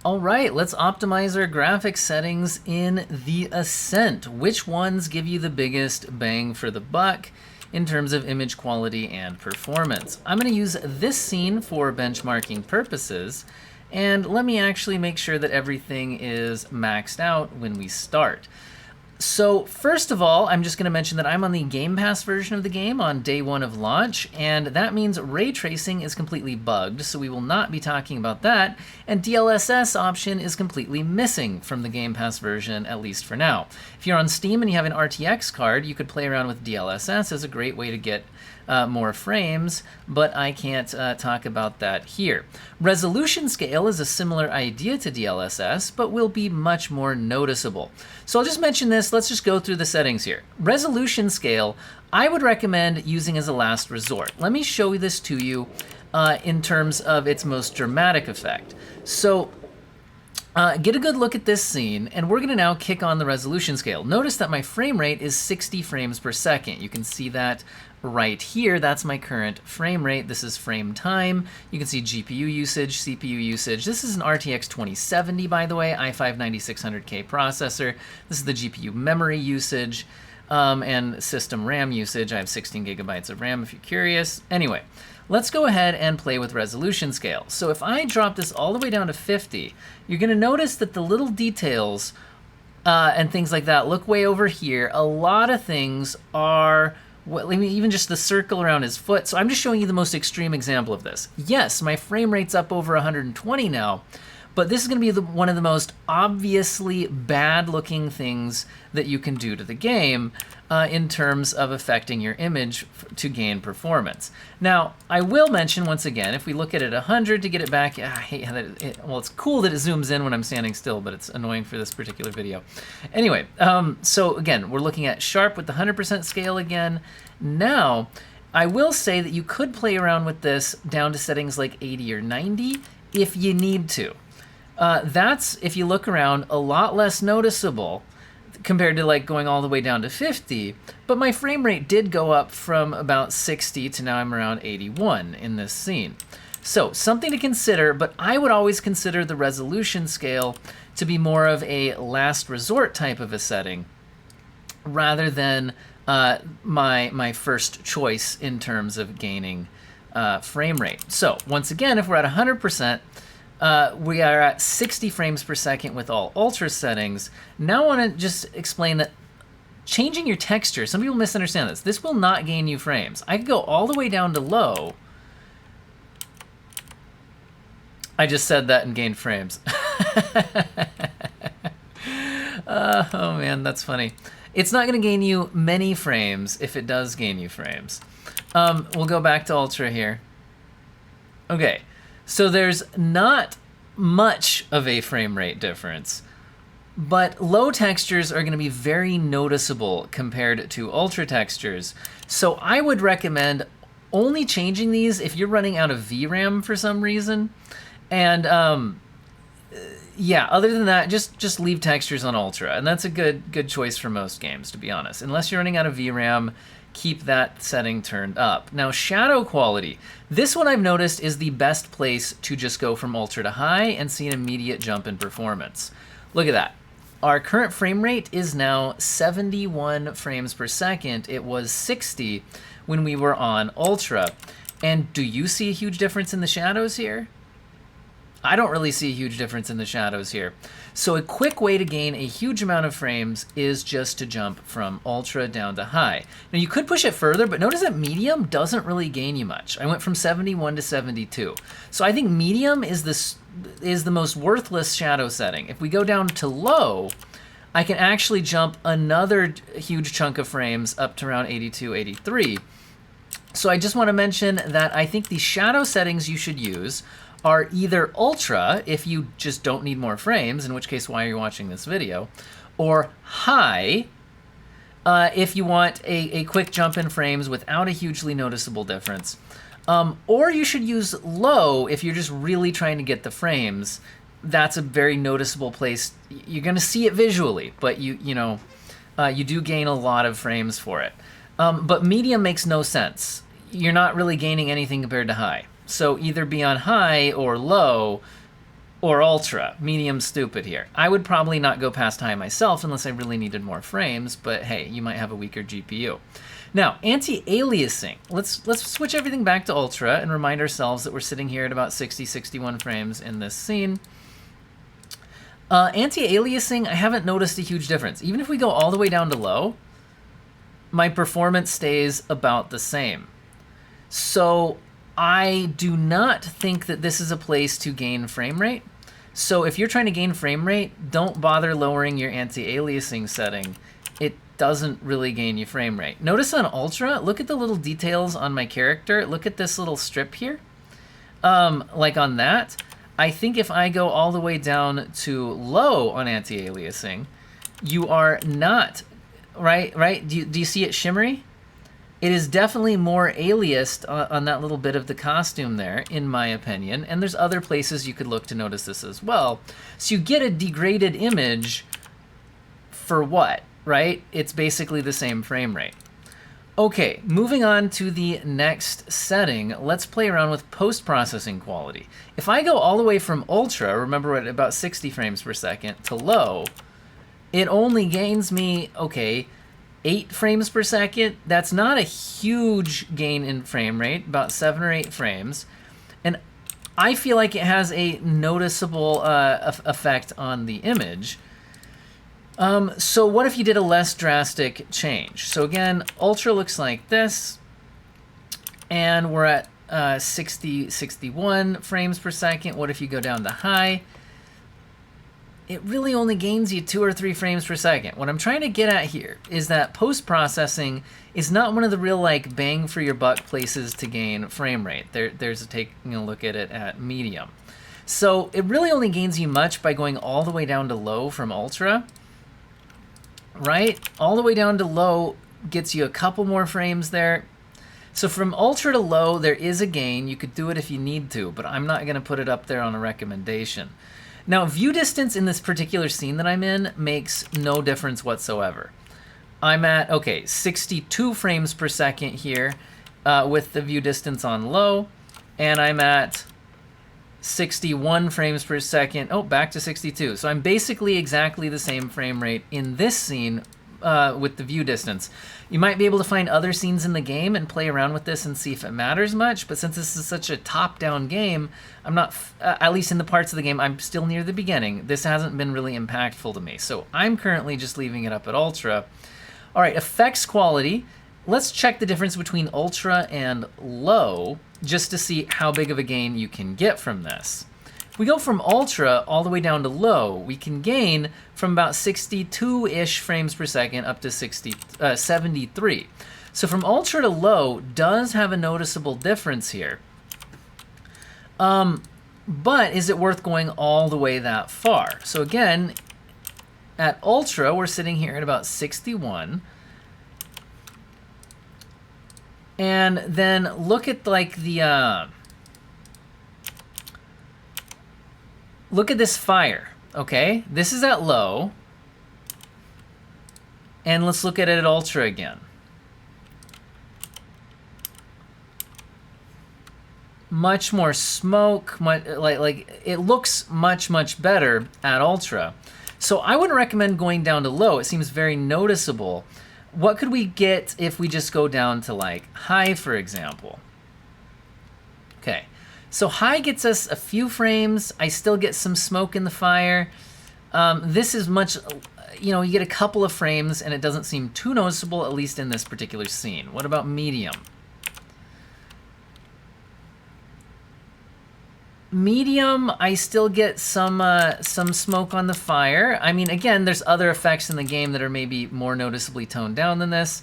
All right, let's optimize our graphics settings in the Ascent. Which ones give you the biggest bang for the buck in terms of image quality and performance? I'm going to use this scene for benchmarking purposes, and let me actually make sure that everything is maxed out when we start. So first of all, I'm just going to mention that I'm on the Game Pass version of the game on day 1 of launch, and that means ray tracing is completely bugged, so we will not be talking about that, and DLSS option is completely missing from the Game Pass version, at least for now. If you're on Steam and you have an RTX card, you could play around with DLSS as a great way to get more frames, but I can't talk about that here. Resolution scale is a similar idea to DLSS, but will be much more noticeable. So I'll just mention this, let's just go through the settings here. Resolution scale, I would recommend using as a last resort. Let me show this to you in terms of its most dramatic effect. So get a good look at this scene, and we're gonna now kick on the resolution scale. Notice that my frame rate is 60 frames per second. You can see that right here. That's my current frame rate. This is frame time. You can see GPU usage, CPU usage. This is an RTX 2070, by the way, i5 9600K processor. This is the GPU memory usage and system RAM usage. I have 16 gigabytes of RAM if you're curious. Anyway, let's go ahead and play with resolution scale. So if I drop this all the way down to 50, you're gonna notice that the little details and things like that look way over here. A lot of things are, well, I mean, even just the circle around his foot. So I'm just showing you the most extreme example of this. Yes, my frame rate's up over 120 now, but this is going to be one of the most obviously bad looking things that you can do to the game in terms of affecting your image to gain performance. Now, I will mention once again, if we look at it 100 to get it back, I hate how that well, it's cool that it zooms in when I'm standing still, but it's annoying for this particular video. Anyway, so again, we're looking at sharp with the 100% scale again. Now, I will say that you could play around with this down to settings like 80 or 90 if you need to. That's, if you look around, a lot less noticeable compared to like going all the way down to 50, but my frame rate did go up from about 60 to now I'm around 81 in this scene. So something to consider, but I would always consider the resolution scale to be more of a last resort type of a setting rather than my first choice in terms of gaining frame rate. So once again, if we're at 100%, we are at 60 frames per second with all ultra settings. Now I want to just explain that changing your texture, some people misunderstand this. This will not gain you frames. I could go all the way down to low. I just said that and gained frames. Oh man, that's funny. It's not going to gain you many frames if it does gain you frames. We'll go back to ultra here. Okay. So there's not much of a frame rate difference, but low textures are going to be very noticeable compared to ultra textures. So I would recommend only changing these if you're running out of VRAM for some reason. And yeah, other than that, just leave textures on ultra, and that's a good choice for most games, to be honest. Unless you're running out of VRAM, keep that setting turned up. Now, shadow quality. This one I've noticed is the best place to just go from ultra to high and see an immediate jump in performance. Look at that. Our current frame rate is now 71 frames per second. It was 60 when we were on ultra. And do you see a huge difference in the shadows here? I don't really see a huge difference in the shadows here. So a quick way to gain a huge amount of frames is just to jump from ultra down to high. Now you could push it further, but notice that medium doesn't really gain you much. I went from 71 to 72. So I think medium is the most worthless shadow setting. If we go down to low, I can actually jump another huge chunk of frames up to around 82, 83. So I just want to mention that I think the shadow settings you should use are either ultra, if you just don't need more frames, in which case why are you watching this video, or high, if you want a quick jump in frames without a hugely noticeable difference. Or you should use low if you're just really trying to get the frames. That's a very noticeable place. You're gonna see it visually, but you do gain a lot of frames for it. But medium makes no sense. You're not really gaining anything compared to high. So either be on high or low, or ultra. Medium stupid here. I would probably not go past high myself unless I really needed more frames, but hey, you might have a weaker GPU. Now, anti-aliasing. Let's switch everything back to ultra and remind ourselves that we're sitting here at about 60, 61 frames in this scene. Anti-aliasing, I haven't noticed a huge difference. Even if we go all the way down to low, my performance stays about the same. So I do not think that this is a place to gain frame rate. So if you're trying to gain frame rate, don't bother lowering your anti-aliasing setting. It doesn't really gain you frame rate. Notice on ultra, look at the little details on my character. Look at this little strip here. Like on that, I think if I go all the way down to low on anti-aliasing, you are not, right? Do you see it shimmery? It is definitely more aliased on that little bit of the costume there, in my opinion. And there's other places you could look to notice this as well. So you get a degraded image for what, right? It's basically the same frame rate. Okay, moving on to the next setting, let's play around with post-processing quality. If I go all the way from ultra, remember at about 60 frames per second, to low, it only gains me, okay, 8 frames per second. That's not a huge gain in frame rate, about 7 or 8 frames. And I feel like it has a noticeable effect on the image. So what if you did a less drastic change? So again, ultra looks like this, and we're at 60, 61 frames per second. What if you go down to high? It really only gains you 2 or 3 frames per second. What I'm trying to get at here is that post-processing is not one of the real like bang for your buck places to gain frame rate. There's taking a look at it at medium. So it really only gains you much by going all the way down to low from ultra, right? All the way down to low gets you a couple more frames there. So from ultra to low, there is a gain. You could do it if you need to, but I'm not gonna put it up there on a recommendation. Now, view distance in this particular scene that I'm in makes no difference whatsoever. I'm at, okay, 62 frames per second here with the view distance on low, and I'm at 61 frames per second. Oh, back to 62. So I'm basically exactly the same frame rate in this scene with the view distance. You might be able to find other scenes in the game and play around with this and see if it matters much, but since this is such a top-down game, I'm not, at least in the parts of the game, I'm still near the beginning. This hasn't been really impactful to me, so I'm currently just leaving it up at ultra. All right, effects quality. Let's check the difference between ultra and low just to see how big of a gain you can get from this. If we go from ultra all the way down to low, we can gain from about 62-ish frames per second up to 73. So from ultra to low does have a noticeable difference here. But is it worth going all the way that far? So again, at ultra, we're sitting here at about 61. And then look at like the, look at this fire, okay? This is at low. And let's look at it at ultra again. Much more smoke, like it looks much better at ultra. So I wouldn't recommend going down to low. It seems very noticeable. What could we get if we just go down to like high, for example? Okay, so high gets us a few frames. I still get some smoke in the fire. This is much, you know, you get a couple of frames and it doesn't seem too noticeable, at least in this particular scene. What about medium? Medium, I still get some smoke on the fire. I mean, again, there's other effects in the game that are maybe more noticeably toned down than this.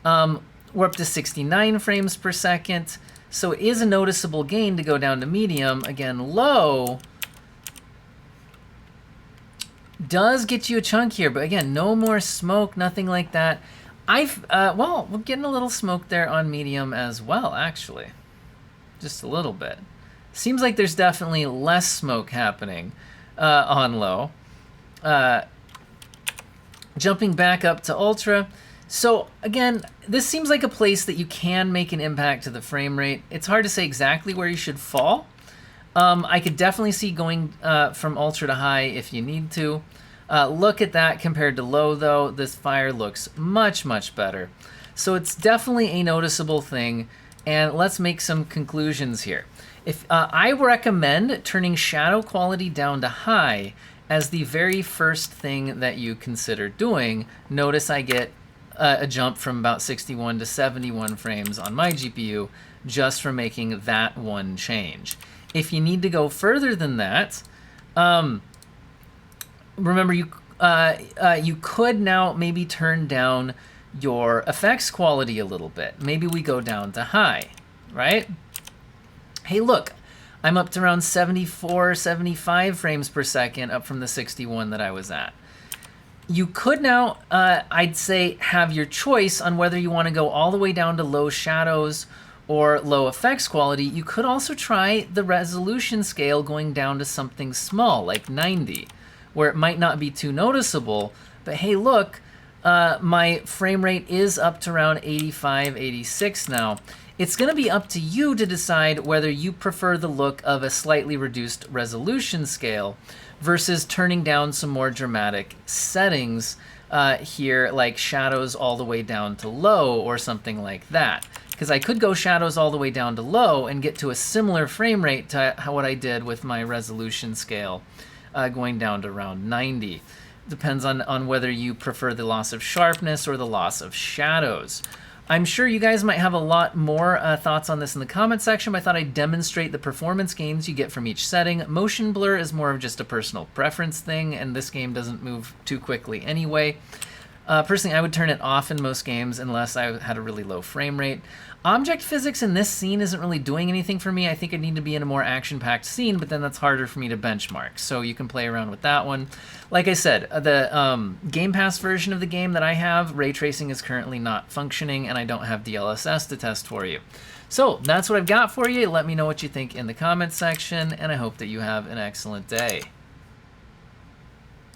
We're up to 69 frames per second, so it is a noticeable gain to go down to medium. Again, low does get you a chunk here, but again, no more smoke, nothing like that. Well, we're getting a little smoke there on medium as well, actually. Just a little bit. Seems like there's definitely less smoke happening on low. Jumping back up to ultra. So again, this seems like a place that you can make an impact to the frame rate. It's hard to say exactly where you should fall. I could definitely see going from ultra to high if you need to. Look at that compared to low, though. This fire looks much, much better. So it's definitely a noticeable thing, and let's make some conclusions here. If I recommend turning shadow quality down to high as the very first thing that you consider doing. Notice I get a jump from about 61 to 71 frames on my GPU just from making that one change. If you need to go further than that, remember you could now maybe turn down your effects quality a little bit. Maybe we go down to high, right? Hey, look, I'm up to around 74, 75 frames per second, up from the 61 that I was at. You could now, I'd say, have your choice on whether you want to go all the way down to low shadows or low effects quality. You could also try the resolution scale going down to something small, like 90, where it might not be too noticeable, but hey, look, my frame rate is up to around 85, 86 now. It's going to be up to you to decide whether you prefer the look of a slightly reduced resolution scale versus turning down some more dramatic settings here, like shadows all the way down to low or something like that. Because I could go shadows all the way down to low and get to a similar frame rate to what I did with my resolution scale going down to around 90. Depends on whether you prefer the loss of sharpness or the loss of shadows. I'm sure you guys might have a lot more thoughts on this in the comment section, but I thought I'd demonstrate the performance gains you get from each setting. Motion blur is more of just a personal preference thing, and this game doesn't move too quickly anyway. Personally, I would turn it off in most games unless I had a really low frame rate. Object physics in this scene isn't really doing anything for me. I think I need to be in a more action-packed scene, but then that's harder for me to benchmark. So you can play around with that one. Like I said, the Game Pass version of the game that I have, ray tracing is currently not functioning, and I don't have DLSS to test for you. So that's what I've got for you. Let me know what you think in the comments section, and I hope that you have an excellent day.